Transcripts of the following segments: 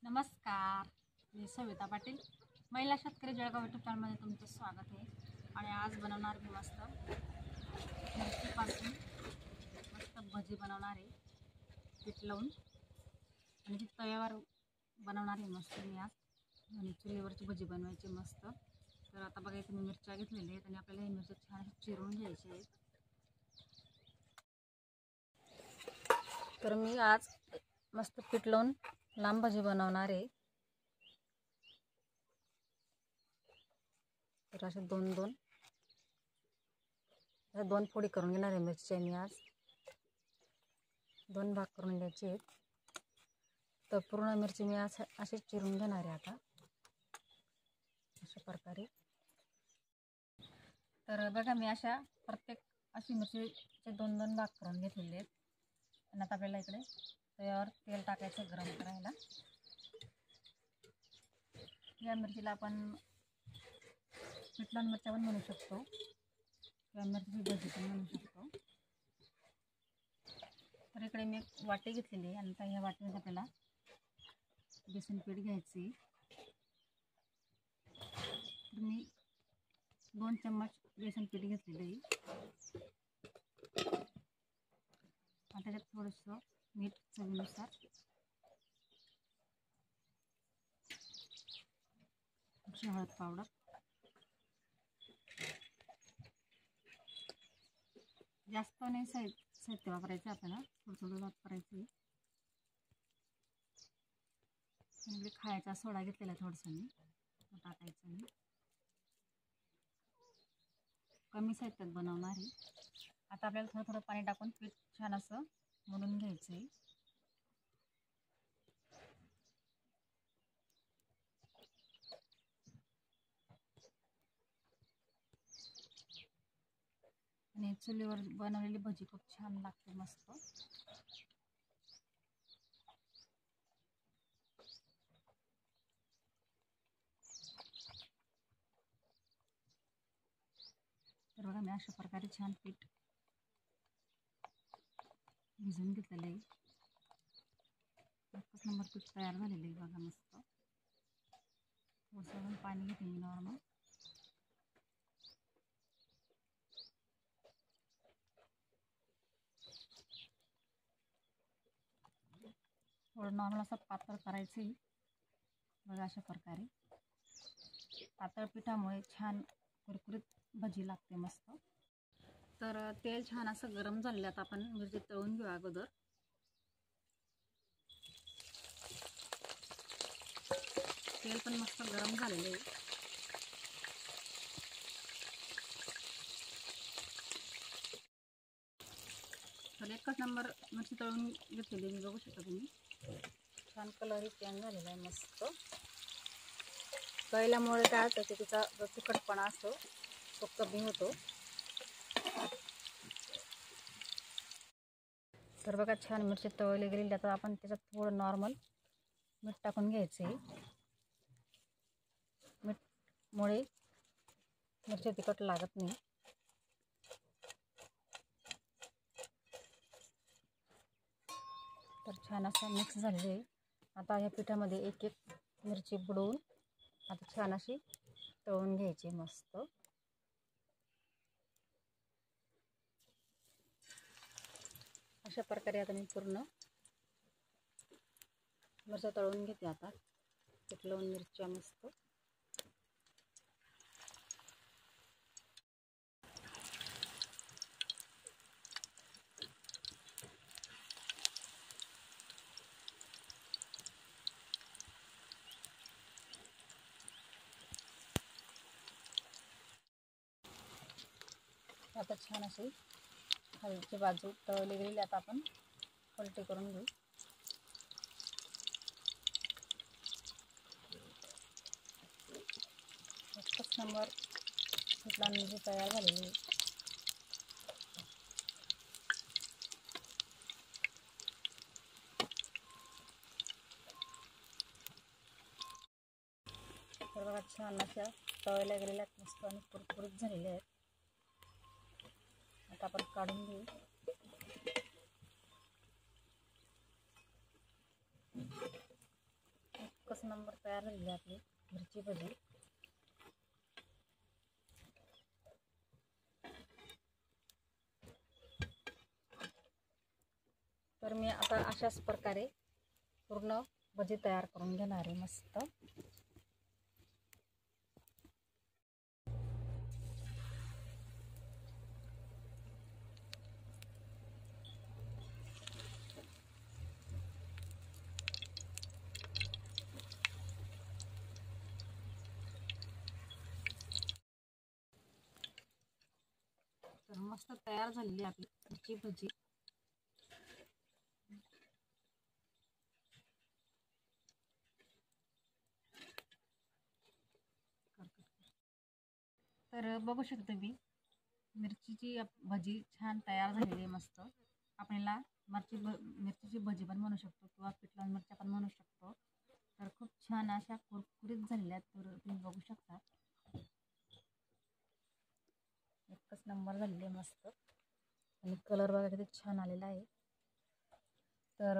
नमस्कार, मी सविता पाटील, महिला शेतकरी जळगाव यूट्यूब चॅनलमध्ये तुमचं स्वागत आहे. आणि आज बनवणार मी मस्त मिरचीपासून मस्त भजी बनवणार आहे, पीठ लावून. आणि ती तव्यावर बनवणार आहे मस्त मी आज. आणि चुलीवरची भजी बनवायची मस्त. तर आता बघा, इथे मी मिरच्या घेतलेल्या आहेत आणि आपल्याला ही मिरच्या छान चिरून घ्यायची आहेत. तर मी आज मस्त पीठ लावून लांब भजी बनवणार आहे. तर असे दोन फोडी करून घेणार आहे मिरची. मी आज 2 भाग करून घ्यायचे आहेत. तर पूर्ण मिरची मी आज असे चिरून घेणार आहे आता अशा प्रकारे. तर बघा, मी प्रत्येक अशी मिरचीचे 2 भाग करून घेतलेले आहेत. आणि आता आपल्याला इकडे तव्यावर तेल टाकायचं गरम करायला. या मिरचीला आपण पिठलं मिरच्या पण बनवू शकतो किंवा मिरची भजी पण बनवू शकतो. तर इकडे मी एक वाटी घेतलेली आहे आणि आता ह्या वाटीमध्ये आपल्याला बेसन पीठ घ्यायचे. तर मी 2 चम्मच बेसन पीठ घेतलेलं आहे. आणि त्याच्यात थोडंसं मीठ चवीनुसार, हळद पावडर, जास्त नाही साहित्य वापरायचं, आपल्याला थोडं वापरायचं. म्हणजे खायचा सोडा घेतलेला थोडंसं मी टाकायचं. मी कमी साहित्यात बनवणार आहे. आता आपल्याला थोडं पाणी टाकून पीठ छान असं मळून घ्यायचं आहे. आणि चुलीवर बनवलेली भजी खूप छान लागते मस्त. तर बघा, मी अशा प्रकारे छान पीठ भिजवून घेतलेलं आहे. 1 नंबर पीठ तयार झालेलं आहे बघा मस्त. थोडंसं पाणी घेते मी नॉर्मल. थोडं नॉर्मल असं पातळ करायचं आहे बघा अशा प्रकारे. पातळ पिठामुळे छान कुरकुरीत भजी लागते मस्त. तर तेल छान असं गरम झालेलं. आता आपण मिरची तळून घेऊ अगोदर. तेल पण मस्त गरम झालेलं आहे. तर 1 नंबर मिरची तळून घेतलेली मी, बघू शकता तुम्ही. छान कलरही चेंज झालेला आहे मस्त. तळल्यामुळे काय होतं की तिचा जो तिखटपणा असतो तो कमी होतो. तर बघा, छान मिरची तळली गेलेली. आता आपण त्याच्यात थोडं नॉर्मल मीठ टाकून घ्यायचं आहे. मीठमुळे मिरची तिखट लागत नाही. तर छान असं मिक्स झालेलं आहे. आता या पिठामध्ये एक मिरची बुडवून आता छान अशी तळून घ्यायची मस्त. अशा प्रकारे आता मी पूर्ण मिरच्या तळून घेते. आता पीठ लावून मिरच्या मस्त. आता छान अशी खालची बाजू तळली गेलेली. आता आपण पलटी करून घेऊ. एकच नंबर पिठला मिरची तयार झालेली आहे. तर बघा, छान अशा तळल्या गेलेल्या मस्त आणि कुरकुरीत झालेल्या आहेत. आता आपण काढून घेऊ. नंबर तयार झालेली आपली मिरची भजी. तर मी आता अशाच प्रकारे पूर्ण भजी तयार करून घेणार आहे मस्त. तर मस्त तयार झालेली आपली मिरची भजी. तर बघू शकता मी मिरचीची भजी छान तयार झालेली आहे मस्त. आपल्याला मिरचीची भजी पण म्हणू शकतो किंवा पिठला मिरच्या पण म्हणू शकतो. तर खूप छान अशा कुरकुरीत झालेल्या आहेत. तर तुम्ही बघू शकता एकच नंबर झालेली आहे मस्त. आणि कलर बघा किती छान आलेला आहे. तर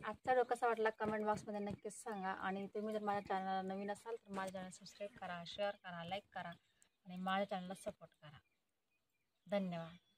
आजचा व्हिडिओ कसा वाटला कमेंट बॉक्समध्ये नक्कीच सांगा. आणि तुम्ही जर माझ्या चॅनलला नवीन असाल तर माझ्या चॅनल सबस्क्राईब करा, शेअर करा, लाईक करा आणि माझ्या चॅनलला सपोर्ट करा. धन्यवाद.